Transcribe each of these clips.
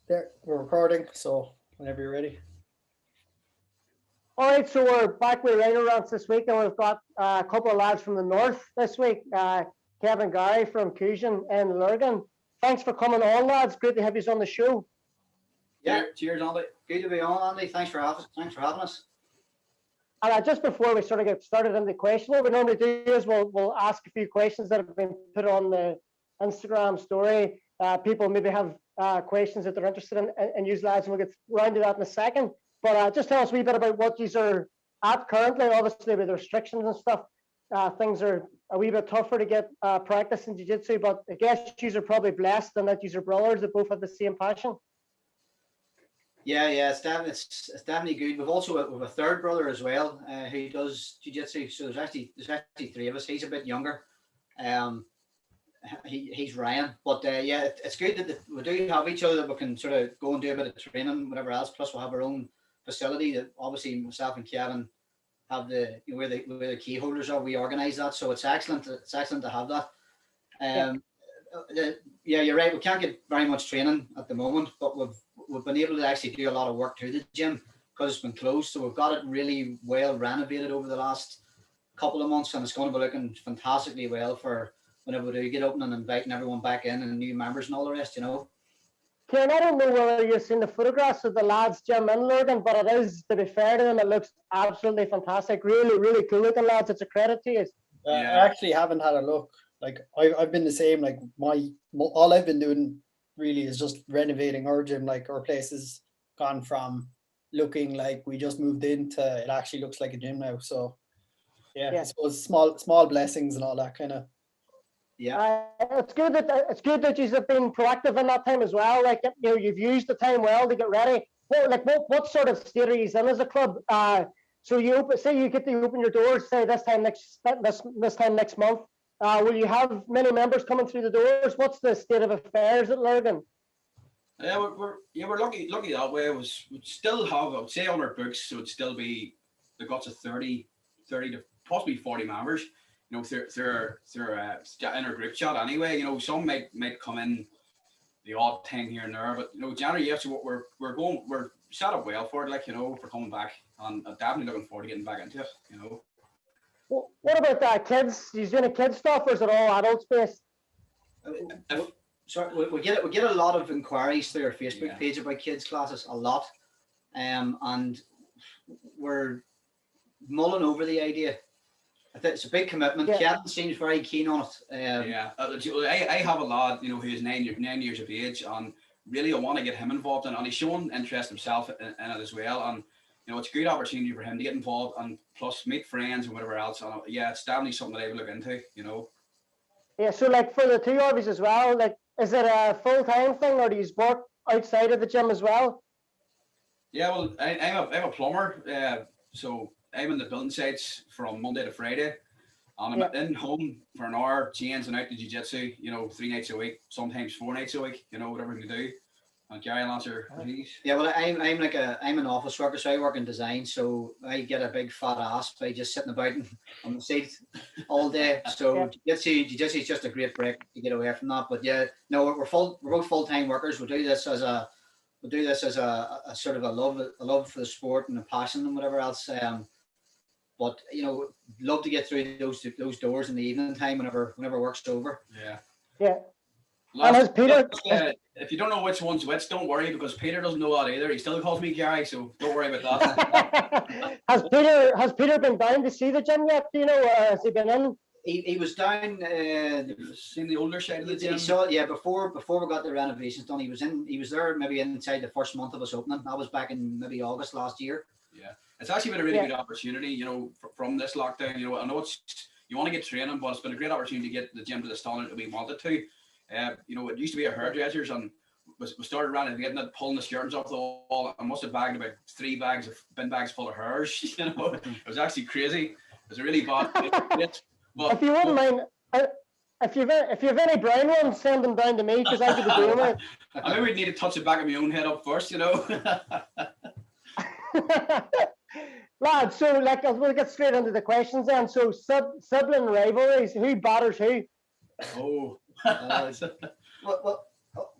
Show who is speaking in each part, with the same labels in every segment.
Speaker 1: There, we're recording, so whenever you're ready.
Speaker 2: All right, so we're back with Rhino Rants this week, and we've got a couple of lads from the north this week. Kevin Gary from Cusian and Lurgan. Thanks for coming on, lads. Great to have you on the show.
Speaker 3: Yeah, cheers, Andy. Good to be on, Andy. Thanks for having us.
Speaker 2: And just before we sort of get started in the question, what we normally do is we'll ask a few questions that have been put on the Instagram story. People maybe have questions that they're interested in use, lads, and we'll get round to that in a second. But just tell us a wee bit about what you are at currently. Obviously, with the restrictions and stuff, things are a wee bit tougher to get practice in jiu-jitsu. But I guess you are probably blessed in that you are brothers that both have the same passion.
Speaker 3: Yeah, it's definitely good. We've a third brother as well who does jiu-jitsu. So there's actually three of us. He's a bit younger. He's Ryan, but yeah, it's good that we do have each other that we can sort of go and do a bit of training, whatever else. Plus, we'll have our own facility that obviously myself and Kevin have where the key holders are. We organise that, so it's excellent. It's excellent to have that. Um, yeah, you're right. We can't get very much training at the moment, but we've been able to actually do a lot of work through the gym because it's been closed. So we've got it really well renovated over the last couple of months, and it's going to be looking fantastically well for whenever we do get open and inviting everyone back in and new members and all the rest.
Speaker 2: Kieran, I don't know whether you've seen the photographs of the lads' gym in Lurgan, but it is, to be fair to them, it looks absolutely fantastic. Really, really cool looking, lads. It's a credit to you.
Speaker 1: I actually haven't had a look. Like I've been the same. Like all I've been doing really is just renovating our gym. Like our place has gone from looking like we just moved into it actually looks like a gym now. So yeah. I suppose small blessings and all that kind of.
Speaker 3: Yeah,
Speaker 2: it's good that you've been proactive in that time as well. Like you've used the time well to get ready. What sort of state are you in as a club? So say you get to open your doors, say this time next month. Will you have many members coming through the doors? What's the state of affairs at Lurgan?
Speaker 4: Yeah, we're lucky that way. We'd still have, I would say, on our books, it would still be the guts of 30 to possibly 40 members. Through in our group chat anyway. Some might come in the odd time here and there, but generally, yes, we're set up well for it. For coming back, and I'm definitely looking forward to getting back into it.
Speaker 2: Well, what about kids? You doing kids stuff, or is it all adults based?
Speaker 3: We get a lot of inquiries through our Facebook page about kids classes, a lot, and we're mulling over the idea. I think it's a big commitment. Kevin seems very keen on it.
Speaker 4: I have a lad, who's 9 years of age, and really I want to get him involved in, and he's shown interest himself in it as well. And it's a good opportunity for him to get involved and plus meet friends and whatever else. And it's definitely something that I would look into.
Speaker 2: Yeah. So for the two of you as well, is it a full-time thing, or do you work outside of the gym as well?
Speaker 4: Yeah. Well, I'm a plumber. So I'm in the building sites from Monday to Friday, and I'm in home for an hour, change and out to jiu-jitsu, 3 nights a week, sometimes 4 nights a week, whatever we do. And Gary will answer, please.
Speaker 3: Yeah, well, I'm an office worker, so I work in design, so I get a big fat ass by just sitting about on the seat all day. So jiu-jitsu is just a great break to get away from that. But yeah, no, we're both full-time workers. We do this as a sort of a love for the sport and a passion and whatever else. But love to get through those doors in the evening time whenever work's over.
Speaker 2: Yeah. And has Peter?
Speaker 4: If you don't know which one's which, don't worry, because Peter doesn't know that either. He still calls me Gary, so don't worry about that.
Speaker 2: Has Peter been down to see the gym yet? Do you know? Has he been in?
Speaker 3: He was down
Speaker 4: seeing the older side of the gym.
Speaker 3: He saw before we got the renovations done. He was there maybe inside the first month of us opening. That was back in maybe August last year.
Speaker 4: Yeah, it's actually been a really good opportunity. From this lockdown. I know you want to get training, but it's been a great opportunity to get the gym to the standard that we wanted to. It used to be a hairdressers, and we started renovating it, pulling the skirtings off the wall. I must have bagged about 3 bin bags full of hairs. It was actually crazy. It was a really bad.
Speaker 2: But if you wouldn't mind, if you have any brown ones, send them down to me because I could be doing it.
Speaker 4: I maybe we'd need to touch the back of my own head up first,
Speaker 2: Lads, so we'll get straight into the questions then. So sibling rivalries, who batters who?
Speaker 4: Oh.
Speaker 3: Well,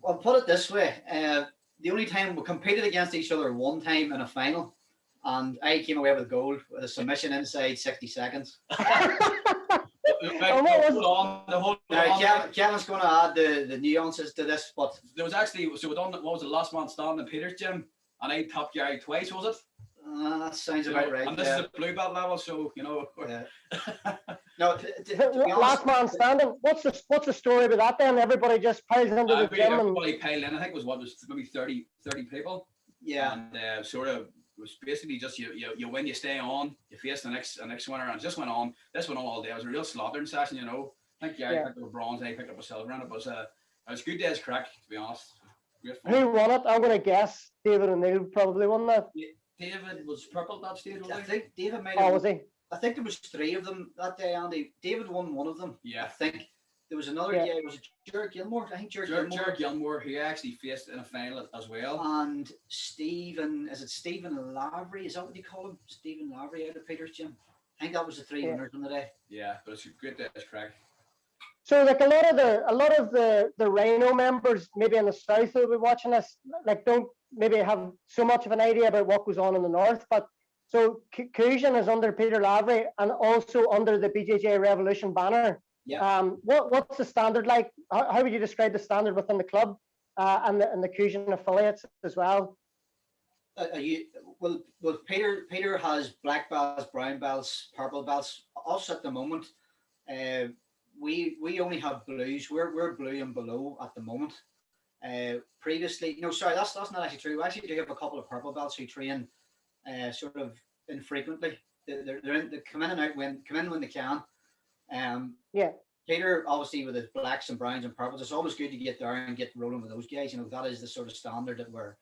Speaker 3: I'll put it this way. the only time we competed against each other one time in a final, and I came away with gold with a submission inside 60 seconds.
Speaker 4: Right,
Speaker 2: what was-
Speaker 4: hold on, hold
Speaker 3: Now,
Speaker 4: on.
Speaker 3: Kevin's going to add the nuances to this, but
Speaker 4: There was actually, so we done, what was the last man standing in Peter's gym, and I topped Gary twice, was it?
Speaker 3: that sounds
Speaker 4: So,
Speaker 3: about right.
Speaker 4: and this is a blue belt level, so you know.
Speaker 3: Yeah. No, to be honest,
Speaker 2: Last man standing. What's the story about that then? Everybody just piles into the gym and
Speaker 4: Everybody piled in. I think it was maybe 30 people.
Speaker 3: yeah,
Speaker 4: And sort of was basically just you win, you stay on, you face the next winner, and it just went on. This went on all day. It was a real slaughtering session, you know. I think Gary
Speaker 2: Yeah.
Speaker 4: picked up a bronze, I picked up a silver, and it was a good day's crack, to be honest. Great fun.
Speaker 2: who won it? I'm going to guess David O'Neill probably won that.
Speaker 4: David was purple that stage,
Speaker 3: I
Speaker 4: was he?
Speaker 3: think David might
Speaker 2: Oh,
Speaker 3: have.
Speaker 2: was he?
Speaker 3: I think there was 3 of them that day, Andy. David won one of them. I
Speaker 4: Yeah.
Speaker 3: think there was another
Speaker 2: Yeah.
Speaker 3: guy. Was it Jared Gilmore? I think Jared
Speaker 4: Jared
Speaker 3: Gilmore.
Speaker 4: Gilmore, who actually faced in a final as well.
Speaker 3: And Stephen, is it Stephen Lavery? Is that what you call him? Stephen Lavery out of Peter's gym. I think that was the 3
Speaker 2: Yeah.
Speaker 3: winners on the day.
Speaker 4: Yeah, but it's a great day's crack.
Speaker 2: So like a lot of the Rhino members maybe in the south who will be watching this like don't maybe have so much of an idea about what goes on in the north, but so Cusion is under Peter Lavery and also under the BJJ Revolution banner.
Speaker 3: Yeah.
Speaker 2: What's the standard like? How would you describe the standard within the club and the Cusion affiliates as well?
Speaker 3: Well, Peter has black belts, brown belts, purple belts. Us at the moment, we only have blues. We're blue and below at the moment. Previously, no, sorry, that's not actually true. We actually do have a couple of purple belts who train sort of infrequently. They come in and out come in when they can.
Speaker 2: Yeah.
Speaker 3: Peter, obviously, with his blacks and browns and purples, it's always good to get there and get rolling with those guys. You know, that is the sort of standard that we're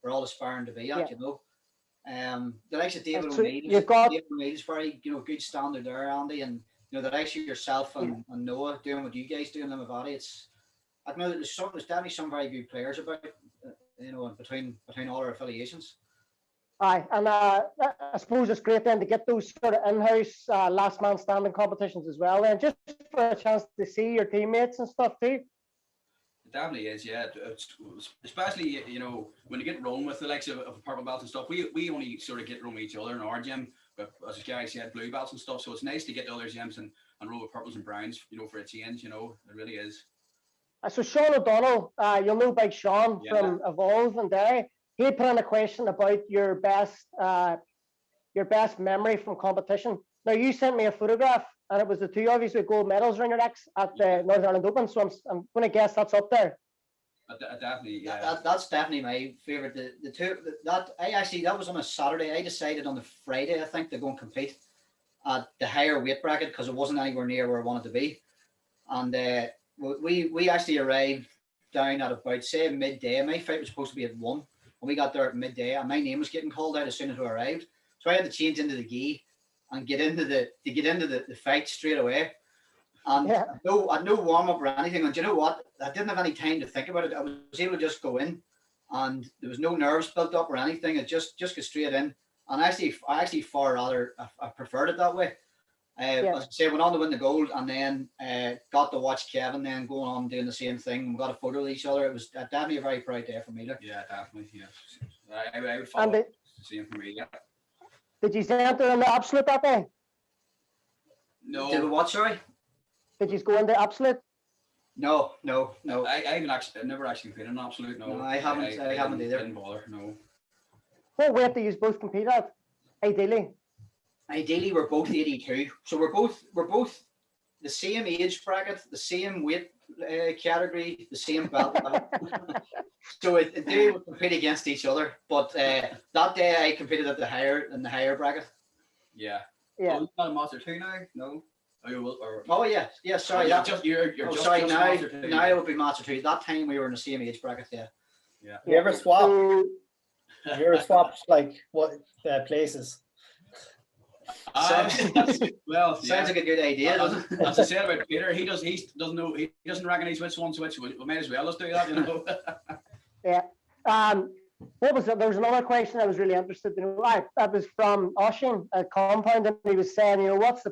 Speaker 3: all aspiring to be at.
Speaker 2: Yeah.
Speaker 3: You know, the likes of David
Speaker 2: So
Speaker 3: O'Neill.
Speaker 2: you've got-
Speaker 3: David O'Neill's very good standard there, Andy, and you know the likes of yourself and Noah doing what you guys do in Limavady. I know that there's definitely some very good players about, you know, between all our affiliations.
Speaker 2: Aye, and I suppose it's great then to get those sort of in-house last man standing competitions as well, and just for a chance to see your teammates and stuff too.
Speaker 4: It definitely is, yeah. It's, especially, you know, when you get rolling with the likes of purple belts and stuff, we only sort of get rolling with each other in our gym, but as Gary said, blue belts and stuff, so it's nice to get to other gyms and roll with purples and browns, you know, for a change, you know, it really is.
Speaker 2: So Sean O'Donnell, you'll know Big Sean
Speaker 4: Yeah.
Speaker 2: from Evolve and Derry. He put in a question about your best memory from competition. Now you sent me a photograph, and it was the 2 of you with gold medals around your necks at the Northern Ireland Open. So I'm going to guess that's up there.
Speaker 4: Definitely, yeah.
Speaker 3: That's definitely my favorite. The two that was on a Saturday. I decided on the Friday, I think, to go and compete at the higher weight bracket because it wasn't anywhere near where I wanted to be. And we actually arrived down at about say midday. My fight was supposed to be at 1, and we got there at midday, and my name was getting called out as soon as we arrived. So I had to change into the gi and get into the fight straight away. And
Speaker 2: Yeah.
Speaker 3: I had no warm up or anything. And do you know what? I didn't have any time to think about it. I was able to just go in, and there was no nerves built up or anything. It just go straight in. And I actually far rather I preferred it that way. As I say, went on to win the gold, and then got to watch Kevin then going on doing the same thing. We got a photo of each other. It was definitely a very proud day for me. Look.
Speaker 4: Yeah, definitely, yeah. I would follow
Speaker 2: And
Speaker 4: the same for me, yeah.
Speaker 2: did you enter in the absolute that day?
Speaker 4: No,
Speaker 3: Did we what? Sorry.
Speaker 2: Did you go into absolute?
Speaker 3: No.
Speaker 4: I never actually competed in absolute. No,
Speaker 3: No, I haven't either.
Speaker 4: Didn't bother. No.
Speaker 2: What weight do you both compete at? Ideally.
Speaker 3: Ideally, we're both 82, so we're both the same age bracket, the same weight category, the same belt. So it do compete against each other. But that day I competed at the higher bracket.
Speaker 4: Yeah.
Speaker 2: Yeah.
Speaker 4: Oh, you're not a Master 2 now? No. Oh, you will, or
Speaker 3: Oh yeah. Sorry.
Speaker 4: you're
Speaker 3: That,
Speaker 4: just you're
Speaker 3: oh,
Speaker 4: just
Speaker 3: sorry.
Speaker 4: just
Speaker 3: Now
Speaker 4: Master 2.
Speaker 3: it would be Master 2. That time we were in the same age bracket. Yeah.
Speaker 1: You ever swap?
Speaker 2: So,
Speaker 1: Have you ever swapped like what places?
Speaker 4: Well,
Speaker 3: Sounds
Speaker 4: yeah.
Speaker 3: like a good idea, doesn't it?
Speaker 4: As I said about Peter, he doesn't know, he doesn't recognize which one's which. We might as well just do that, you know.
Speaker 2: yeah. What was it? There was another question I was really interested in. Right, that was from Oshin at Compound, and he was saying, you know, what's the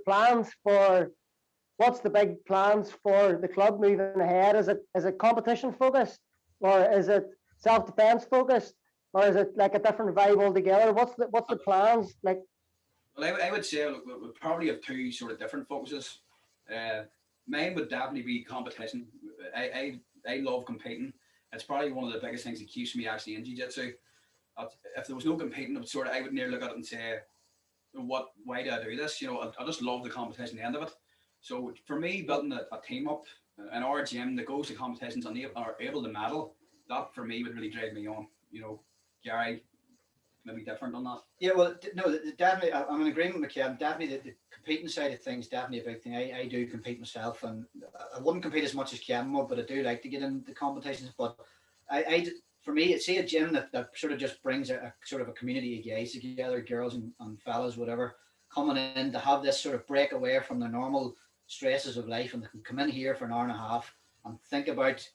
Speaker 2: big plans for the club moving ahead? Is it competition focused, or is it self-defense focused, or is it like a different vibe altogether? What's the plans like?
Speaker 4: Well, I would say look, we probably have two sort of different focuses. Mine would definitely be competition. I love competing. It's probably one of the biggest things that keeps me actually in jiu-jitsu. If there was no competing, I would nearly look at it and say, why do I do this? You know, I just love the competition, the end of it. So for me, building a team up in our gym that goes to competitions and are able to medal, that for me would really drive me on. You know, Gary, maybe different on that.
Speaker 3: Yeah, well, no, definitely, I'm in agreement with Kevin. Definitely, the competing side of things definitely a big thing. I do compete myself, and I wouldn't compete as much as Kevin would, but I do like to get into competitions. But for me, it's a gym that sort of just brings a sort of a community of guys together, girls and fellas, whatever, coming in to have this sort of break away from the normal stresses of life, and they can come in here for an hour and a half and think about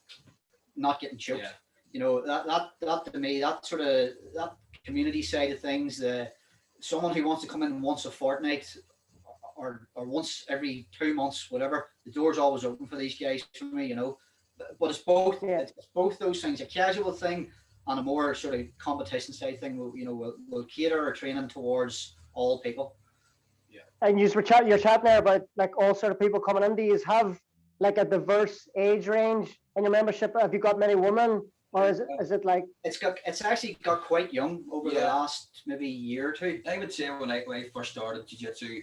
Speaker 3: not getting choked.
Speaker 4: Yeah.
Speaker 3: You know, that to me, that sort of that community side of things, someone who wants to come in once a fortnight or once every 2 months, whatever, the door's always open for these guys for me, you know. But it's both, it's both those things, a casual thing and a more sort of competition side thing. We'll cater our training towards all people.
Speaker 4: Yeah.
Speaker 2: And you're chatting there about like all sort of people coming in. Do you have like a diverse age range in your membership? Have you got many women? Or is it like
Speaker 3: it's actually got quite young over the last maybe year or two?
Speaker 4: I would say when I first started jiu-jitsu,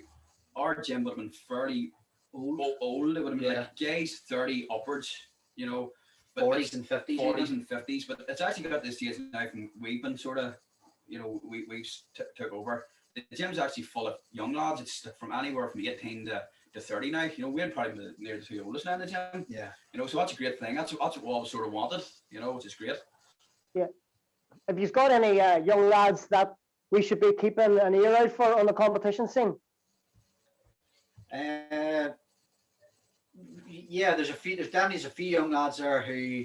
Speaker 4: our gym would have been fairly old. It would have been like guys 30 upwards, you know,
Speaker 3: 40s and 50s.
Speaker 4: 40s and 50s. But it's actually got this stage now from we've been sort of, you know, we've took over. The gym's actually full of young lads. It's from anywhere from 18 to 30 now. You know, we're probably near the two oldest now in the gym.
Speaker 3: Yeah.
Speaker 4: You know, so that's a great thing. That's what I've sort of wanted, you know, which is great.
Speaker 2: Yeah. Have you got any young lads that we should be keeping an ear out for on the competition scene?
Speaker 3: Yeah, there's definitely a few young lads there who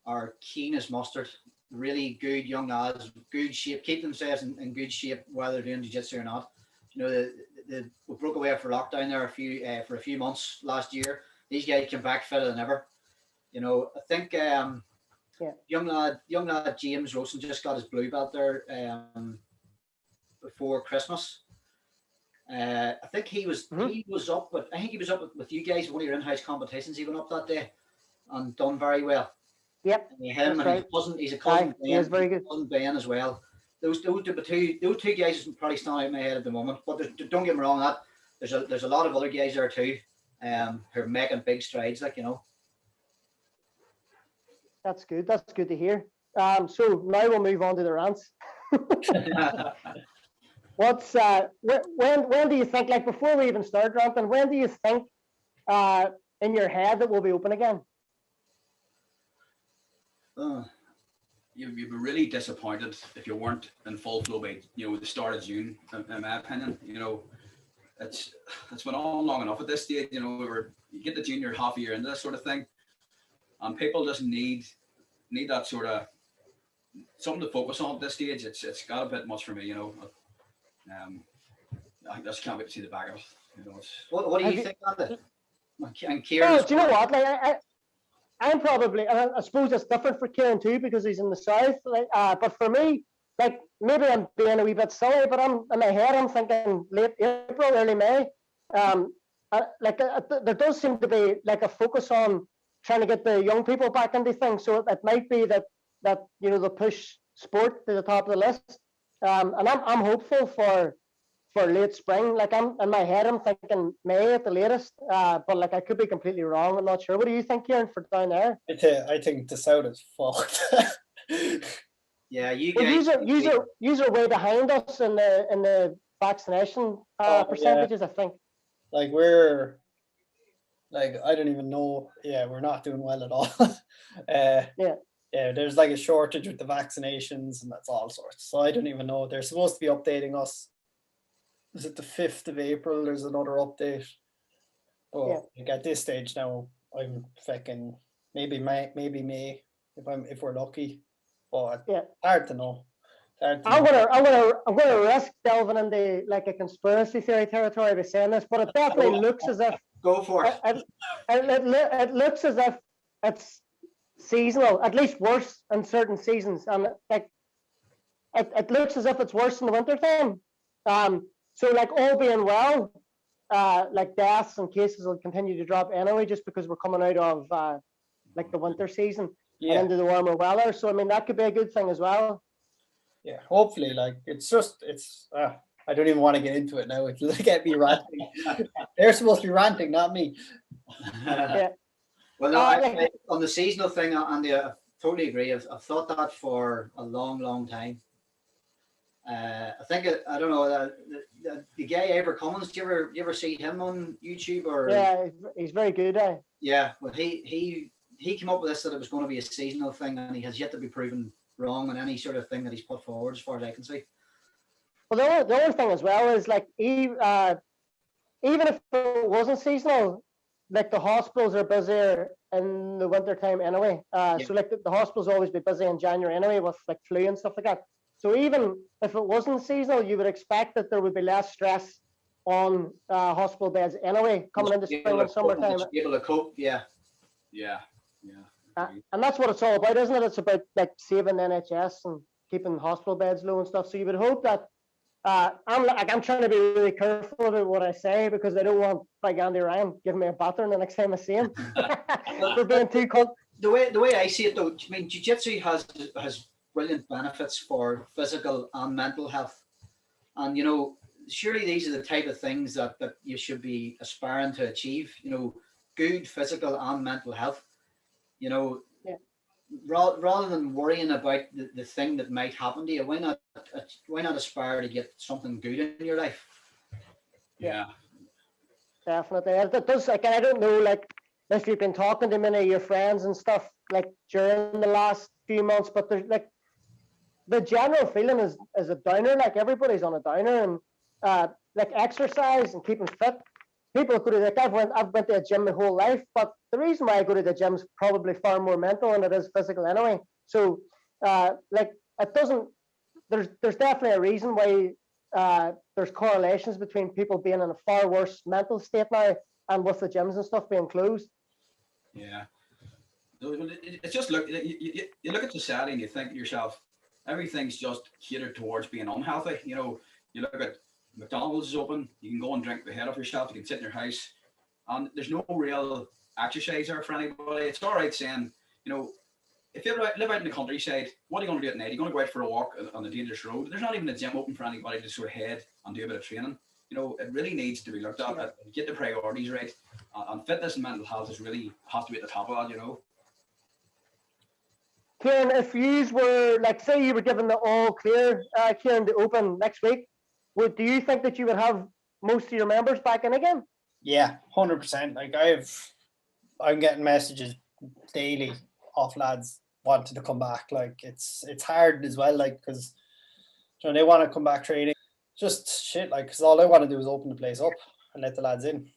Speaker 3: are keen as mustard. Really good young lads, good shape, keep themselves in good shape while they're doing jiu-jitsu or not. You know, we broke away for lockdown there for a few months last year. These guys came back fitter than ever. You know, I think young lad James Rosen just got his blue belt there before Christmas. I think he was up with you guys, one of your in-house competitions. He went up that day and done very well.
Speaker 2: Yep.
Speaker 3: Him and he's a cousin.
Speaker 2: He is very good.
Speaker 3: Cousin Ben as well. Those two guys probably stand out in my head at the moment. But don't get me wrong, that there's a lot of other guys there too, who are making big strides, like, you know.
Speaker 2: That's good. That's good to hear. So now we'll move on to the rants. What's when do you think, like before we even start ranting, when do you think in your head that we'll be open again?
Speaker 4: You'd be really disappointed if you weren't in full flow by, you know, the start of June. In my opinion, you know, it's been on long enough at this stage. You know, you get the junior half a year into this sort of thing, and people just need that sort of something to focus on at this stage. It's got a bit much for me, you know. I just can't wait to see the back of it. You know,
Speaker 3: what do you think on it? And
Speaker 2: Kieran, do you know what? Like I'm probably, and I suppose it's different for Kieran too because he's in the south. Like, but for me, like maybe I'm being a wee bit silly, but I'm in my head I'm thinking late April, early May. There does seem to be like a focus on trying to get the young people back into things. So it might be that you know, they push sport to the top of the list. And I'm hopeful for late spring. Like I'm in my head, I'm thinking May at the latest. But like I could be completely wrong. I'm not sure. What do you think, Kieran, for down there?
Speaker 1: I think the south is fucked.
Speaker 3: Yeah, you guys.
Speaker 2: Well, use are way behind us in the vaccination percentages. I think.
Speaker 1: Like we're, like I don't even know. Yeah, we're not doing well at all. Yeah, there's like a shortage with the vaccinations and that's all sorts. So I don't even know. They're supposed to be updating us. Is it the 5th of April? There's another update. But like at this stage now, I'm thinking maybe May if we're lucky. But hard to know.
Speaker 2: I'm gonna risk delving into like a conspiracy theory territory by saying this, but it definitely looks as if
Speaker 3: go for it.
Speaker 2: It looks as if it's seasonal, at least worse in certain seasons, and like it looks as if it's worse in the winter time. So like all being well, like deaths and cases will continue to drop anyway, just because we're coming out of like the winter season and
Speaker 1: Yeah,
Speaker 2: into the warmer weather. So I mean that could be a good thing as well.
Speaker 1: yeah. Hopefully, like it's. I don't even want to get into it now. It'll get me ranting. They're supposed to be ranting, not me.
Speaker 2: Yeah.
Speaker 3: Well, no,
Speaker 2: Like,
Speaker 3: on the seasonal thing, Andy, I totally agree. I've thought that for a long, long time. I think I don't know the guy Ever Cummins. Do you ever see him on YouTube or?
Speaker 2: yeah, he's very good.
Speaker 3: Yeah, well, he came up with this that it was going to be a seasonal thing, and he has yet to be proven wrong on any sort of thing that he's put forward, as far as I can see.
Speaker 2: Well, the other thing as well is like even if it wasn't seasonal, like the hospitals are busier in the winter time anyway. So like the hospitals always be busy in January anyway with like flu and stuff like that. So even if it wasn't seasonal, you would expect that there would be less stress on hospital beds anyway coming into spring and summertime.
Speaker 3: Able to cope, yeah.
Speaker 4: Yeah.
Speaker 2: And that's what it's all about, isn't it? It's about like saving the NHS and keeping hospital beds low and stuff. So you would hope that I'm trying to be really careful about what I say because I don't want like Andy Ryan giving me a battering the next time I see him for being too
Speaker 3: The way I see it though, I mean, jiu-jitsu has brilliant benefits for physical and mental health, and you know, surely these are the type of things that you should be aspiring to achieve. You know, good physical and mental health. You know, rather than worrying about the thing that might happen to you, why not aspire to get something good in your life?
Speaker 4: Yeah.
Speaker 2: Definitely. It does, like, I don't know, like, if you've been talking to many of your friends and stuff, like, during the last few months, but there's, like, the general feeling is a downer, like, everybody's on a downer, and, like, exercise and keeping fit, people go to, like, I've went to a gym my whole life, but the reason why I go to the gym is probably far more mental than it is physical anyway. So, like, it doesn't, there's definitely a reason why there's correlations between people being in a far worse mental state now and with the gyms and stuff being closed.
Speaker 4: Yeah. It's just you look at society and you think to yourself, everything's just catered towards being unhealthy. You know, you look at McDonald's is open, you can go and drink the head off yourself, you can sit in your house, and there's no real exercise there for anybody. It's all right saying, you know, if you live out in the countryside, what are you going to do at night? You're going to go out for a walk on a dangerous road. There's not even a gym open for anybody to sort of head and do a bit of training. You know, it really needs to be looked at. Get the priorities right. And fitness and mental health has to be at the top of that, you know.
Speaker 2: Kieran, if you were, like, say you were given the all clear, Kieran, to open next week, do you think that you would have most of your members back in again?
Speaker 1: Yeah, 100%. Like I'm getting messages daily off lads wanting to come back. Like it's hard as well, like, because you know they want to come back training. Just shit, like, because all I want to do is open the place up and let the lads in,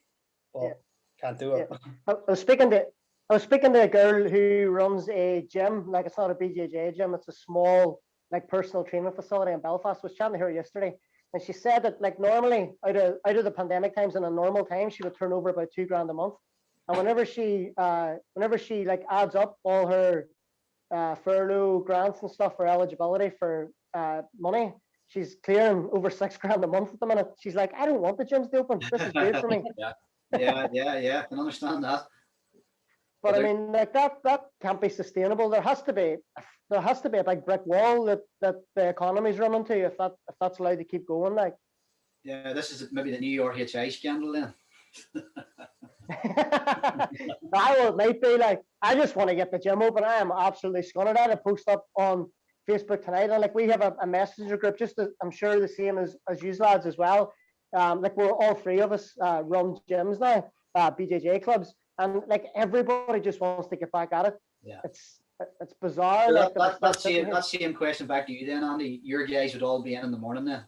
Speaker 1: but can't do it.
Speaker 2: I was speaking to a girl who runs a gym. Like, it's not a BJJ gym; it's a small, like, personal training facility in Belfast. I was chatting to her yesterday, and she said that, like, normally out of the pandemic times, in a normal time, she would turn over about $2,000 a month. And whenever she like adds up all her furlough grants and stuff for eligibility for money, she's clearing over $6,000 a month at the minute. She's like, I don't want the gyms to open. This is great for me.
Speaker 3: Yeah. I can understand that.
Speaker 2: But I mean, like, that can't be sustainable. There has to be a big brick wall that the economy's running to if that's allowed to keep going. Like,
Speaker 3: yeah, this is maybe the new RHI scandal then.
Speaker 2: it might be. Like, I just want to get the gym open. I am absolutely scunnered. I had a post up on Facebook tonight, and like, we have a messenger group, just I'm sure the same as you lads as well. Like, we're all three of us run gyms now, BJJ clubs, and like, everybody just wants to get back at it.
Speaker 3: Yeah,
Speaker 2: it's bizarre.
Speaker 3: So
Speaker 2: like,
Speaker 3: that same question back to you then, Andy. Your guys would all be in the morning then.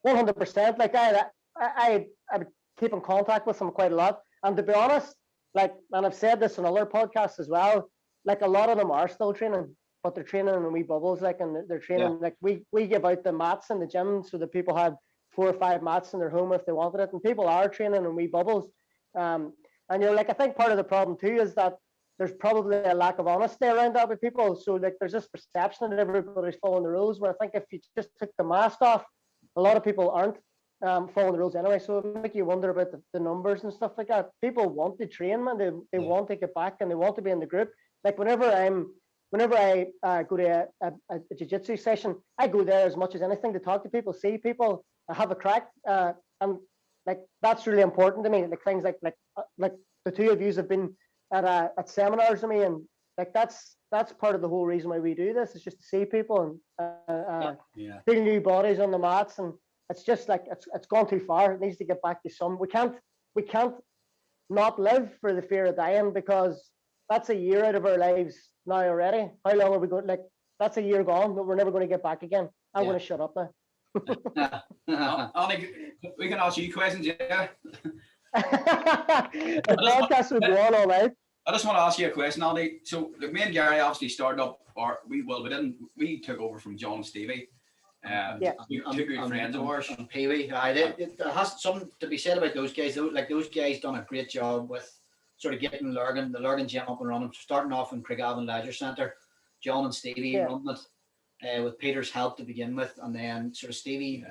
Speaker 2: 100%. Like, I would keep in contact with them quite a lot, and to be honest, like, and I've said this in other podcasts as well, like, a lot of them are still training, but they're training in wee bubbles, like, and they're training, like, we give out the mats in the gym so that people had 4 or 5 mats in their home if they wanted it, and people are training in wee bubbles. And you're like, I think part of the problem too is that there's probably a lack of honesty around that with people. So like there's this perception that everybody's following the rules, where I think if you just took the mask off, a lot of people aren't following the rules anyway. So it make you wonder about the numbers and stuff like that. People want to train, man. They want to get back and they want to be in the group. Like whenever I go to a jiu-jitsu session, I go there as much as anything to talk to people, see people, have a crack, and like that's really important to me. Like things like the two of you have been at seminars with me, and like that's part of the whole reason why we do this, is just to see people and feel new bodies on the mats. And it's just like it's gone too far. It needs to get back to some. We can't not live for the fear of dying, because that's a year out of our lives now already. How long are we going? Like that's a year gone that we're never going to get back again. I'm going to shut up now.
Speaker 4: Andy, we can ask you questions, yeah.
Speaker 2: The podcast will go on all night.
Speaker 4: I just want to ask you a question, Andy. So, like, me and Gary obviously started up, or we took over from John and Stevie. Two good friends of ours.
Speaker 3: And Pee Wee, there has something to be said about those guys. Like those guys done a great job with sort of getting the Lurgan gym up and running. Starting off in Craigavon Leisure Centre, John and Stevie running it with Peter's help to begin with, and then sort of Stevie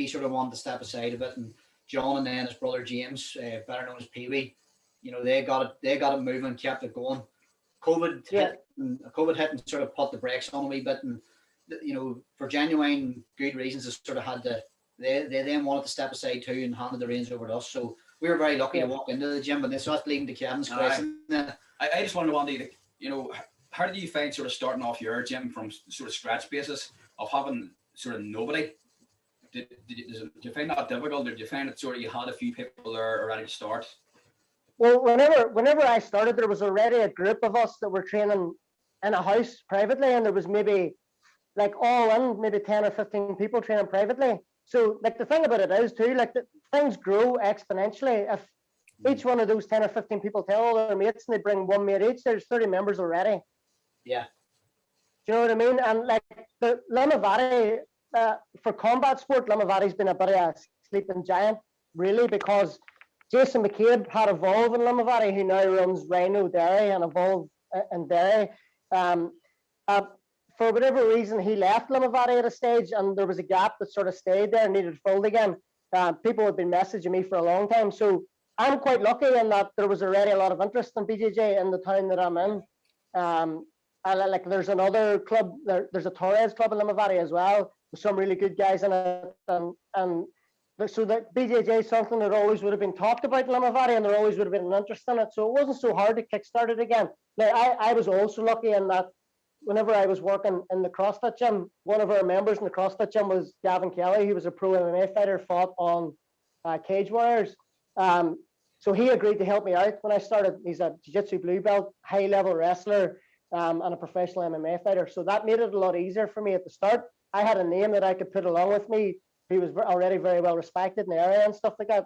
Speaker 3: sort of wanted to step aside a bit, and John and then his brother James, better known as Pee Wee, you know, they got it moving and kept it going. COVID hit and sort of put the brakes on a wee bit, and you know, for genuine good reasons, they sort of had to. They then wanted to step aside too and handed the reins over to us. So we were very lucky to walk into the gym. But this was leading to Kevin's question.
Speaker 4: I just wanted to wonder, like, you know, how did you find sort of starting off your gym from sort of scratch basis of having sort of nobody? Did you find that difficult? Did you find it sort of you had a few people there ready to start?
Speaker 2: Well, whenever I started, there was already a group of us that were training in a house privately, and there was maybe like all in maybe 10 or 15 people training privately. So like the thing about it is too, like things grow exponentially. If each one of those 10 or 15 people tell all their mates and they bring one mate each, there's 30 members already.
Speaker 3: Yeah.
Speaker 2: Do you know what I mean? And like the Limavady, for combat sport, Limavady's been a bit of a sleeping giant, really, because Jason McCabe had Evolve in Limavady, who now runs Rhino Dairy and Evolve in Dairy. For whatever reason, he left Limavady at a stage, and there was a gap that sort of stayed there and needed filled again. People had been messaging me for a long time, so I'm quite lucky in that there was already a lot of interest in BJJ in the town that I'm in. Like there's another club, there's a Torres club in Limavady as well, with some really good guys in it, and so that BJJ is something that always would have been talked about in Limavady, and there always would have been an interest in it. So it wasn't so hard to kickstart it again. Now I was also lucky in that whenever I was working in the CrossFit gym, one of our members in the CrossFit gym was Gavin Kelly, who was a pro MMA fighter, fought on Cage Warriors. So he agreed to help me out when I started. He's a jiu-jitsu blue belt, high-level wrestler, and a professional MMA fighter. So that made it a lot easier for me at the start. I had a name that I could put along with me. He was already very well respected in the area and stuff like that.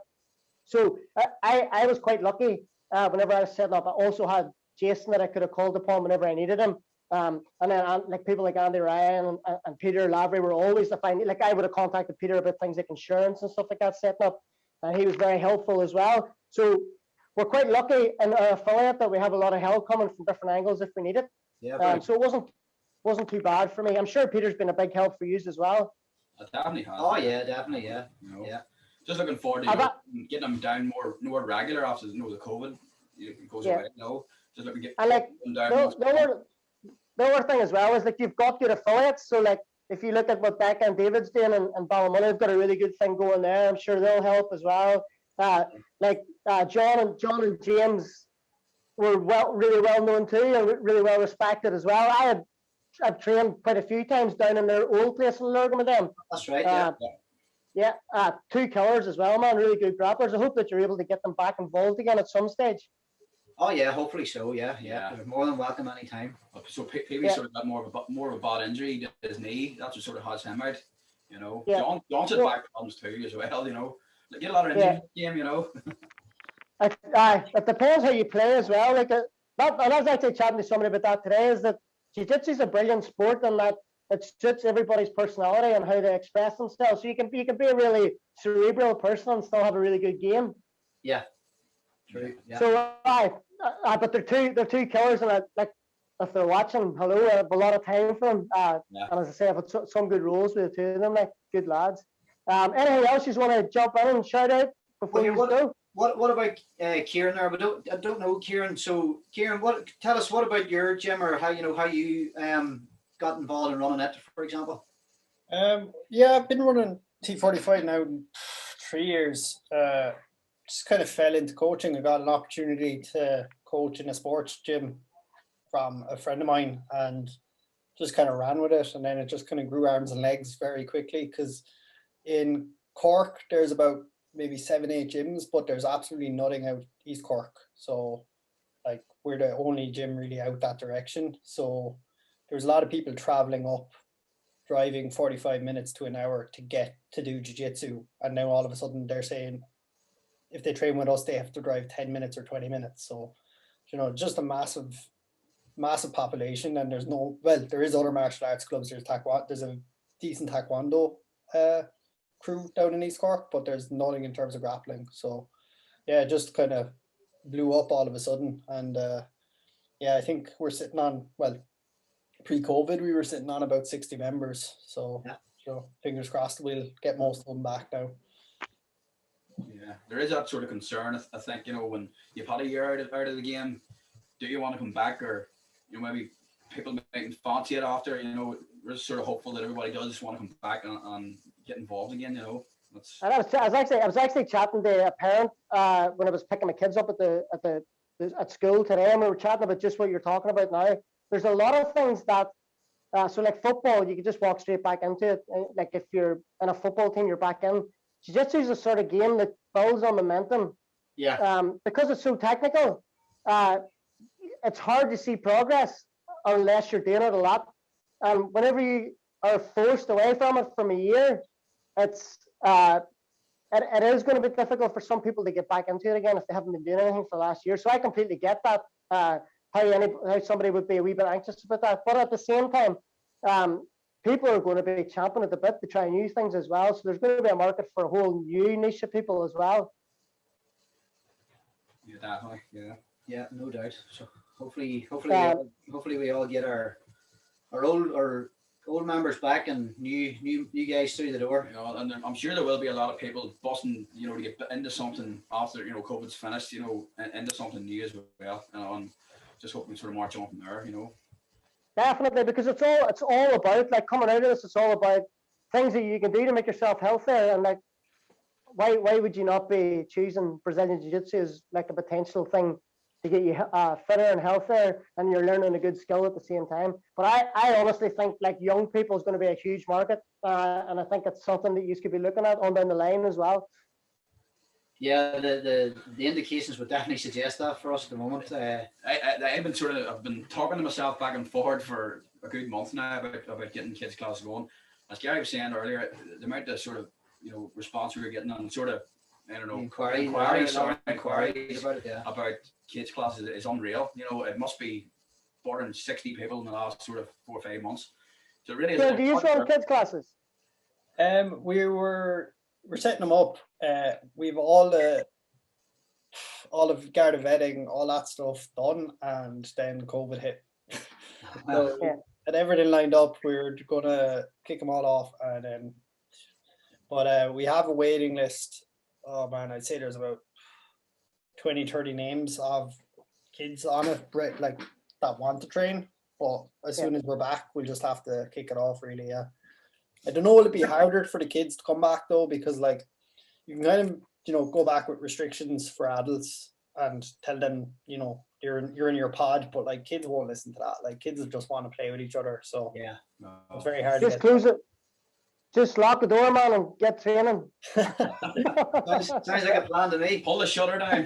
Speaker 2: So I was quite lucky whenever I was setting up. I also had Jason that I could have called upon whenever I needed him. And then like people like Andy Ryan and Peter Lavery were always the fine. Like I would have contacted Peter about things like insurance and stuff like that setting up, and he was very helpful as well. So we're quite lucky in our affiliate that we have a lot of help coming from different angles if we need it.
Speaker 3: Yeah.
Speaker 2: So it wasn't too bad for me. I'm sure Peter's been a big help for you as well.
Speaker 4: I definitely has.
Speaker 3: Oh yeah, definitely, yeah.
Speaker 4: You know,
Speaker 3: yeah.
Speaker 4: Just looking forward to getting them down more regular after the COVID. It goes away. No, just looking to get them down.
Speaker 2: The other thing as well is like you've got good affiliates. So like if you look at what Becca and David's doing in Ballymoney, they've got a really good thing going there. I'm sure they'll help as well. John and James were really well known too, and really well respected as well. I've trained quite a few times down in their old place in Lurgan with them.
Speaker 3: That's right.
Speaker 2: Yeah. Two killers as well, man. Really good grapplers. I hope that you're able to get them back involved again at some stage.
Speaker 3: Oh yeah, hopefully so. Yeah. They're more than welcome anytime.
Speaker 4: So Pee Wee sort of got more of a bad injury to his knee. That's what sort of has him out. You know, John's had back problems too as well. You know, like, get a lot of injuries in the game. You know.
Speaker 2: It depends how you play as well. Like I was actually chatting to somebody about that today. Is that jiu-jitsu is a brilliant sport, and that it suits everybody's personality and how they express themselves. So you can be a really cerebral person and still have a really good game.
Speaker 3: Yeah. True. Yeah.
Speaker 2: So but they're two killers, and like if they're watching, hello, I have a lot of time for them.
Speaker 4: Yeah.
Speaker 2: And as I say, I've had some good roles with the two of them, like good lads. Anything else you want to jump in and shout out before
Speaker 3: Okay,
Speaker 2: you go?
Speaker 3: What about Kieran there? But I don't know Kieran. So Kieran, tell us what about your gym, or how you got involved in running it, for example?
Speaker 1: Yeah, I've been running T45 now 3 years. Just kind of fell into coaching. I got an opportunity to coach in a sports gym from a friend of mine, and just kind of ran with it. And then it just kind of grew arms and legs very quickly, because in Cork there's about maybe 7-8 gyms, but there's absolutely nothing out East Cork. So like we're the only gym really out that direction. So there's a lot of people traveling up, driving 45 minutes to an hour to get to do jiu-jitsu, and now all of a sudden they're saying if they train with us they have to drive 10 minutes or 20 minutes. So just a massive population. And there is other martial arts clubs. There's a decent taekwondo crew down in East Cork, but there's nothing in terms of grappling. So yeah, it just kind of blew up all of a sudden. And yeah, I think we're sitting on, pre-COVID we were sitting on about 60 members. So fingers crossed we'll get most of them back now.
Speaker 4: Yeah, there is that sort of concern. I think when you've had a year out of the game, do you want to come back, or maybe people might fancy it after? We're just sort of hopeful that everybody does want to come back and get involved again.
Speaker 2: And I was actually chatting to a parent when I was picking my kids up at school today, and we were chatting about just what you're talking about now. There's a lot of things that so like football, you can just walk straight back into it. Like if you're in a football team, you're back in. Jiu-jitsu is a sort of game that builds on momentum.
Speaker 3: Yeah.
Speaker 2: Because it's so technical, it's hard to see progress unless you're doing it a lot. And whenever you are forced away from it from a year, it is going to be difficult for some people to get back into it again if they haven't been doing anything for the last year. So I completely get that, how somebody would be a wee bit anxious about that. But at the same time, people are going to be champing at the bit to try new things as well. So there's going to be a market for a whole new niche of people as well.
Speaker 4: Yeah, definitely.
Speaker 3: Yeah, no doubt. So hopefully we all get our old members back, and new guys through the door.
Speaker 4: And I'm sure there will be a lot of people busting, to get into something after COVID's finished, into something new as well. And just hoping to sort of march on from there.
Speaker 2: Definitely, because it's all about, like, coming out of this. It's all about things that you can do to make yourself healthier, and like, why would you not be choosing Brazilian Jiu-Jitsu as like a potential thing to get you fitter and healthier, and you're learning a good skill at the same time. But I honestly think like young people is going to be a huge market, and I think it's something that you could be looking at on down the line as well.
Speaker 3: Yeah, the indications would definitely suggest that for us at the moment.
Speaker 4: I've been talking to myself back and forward for a good month now about getting kids classes going. As Gary was saying earlier, the amount of sort of response we were getting on sort of inquiries about it, about kids classes is unreal. It must be bordering 60 people in the last sort of 4 or 5 months. So it really is.
Speaker 2: So do you run kids classes?
Speaker 1: We're setting them up. We've all of Garda vetting, all that stuff done, and then COVID hit. So had everything lined up. We're gonna kick them all off, and then. But we have a waiting list. Oh man, I'd say there's about 20-30 names of kids on it, like that want to train. But as soon as we're back, we'll just have to kick it off. Really, yeah. I don't know. Will it be harder for the kids to come back though? Because like you can kind of go back with restrictions for adults and tell them you're in your pod, but like kids won't listen to that. Like kids just want to play with each other. So
Speaker 3: yeah,
Speaker 1: it's very hard.
Speaker 2: Just close it. Just lock the door, man, and get training.
Speaker 3: sounds like a plan to me.
Speaker 4: Pull the shutter down.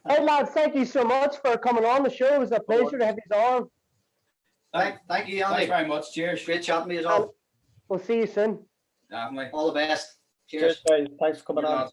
Speaker 2: Hey lads, thank you so much for coming on the show. It was a pleasure to have you on.
Speaker 3: Thank you, Andy.
Speaker 4: Thanks very much. Cheers.
Speaker 3: Great chatting to you as well.
Speaker 2: We'll see you soon.
Speaker 4: Definitely.
Speaker 3: All the best.
Speaker 1: Cheers, guys. Thanks for coming on.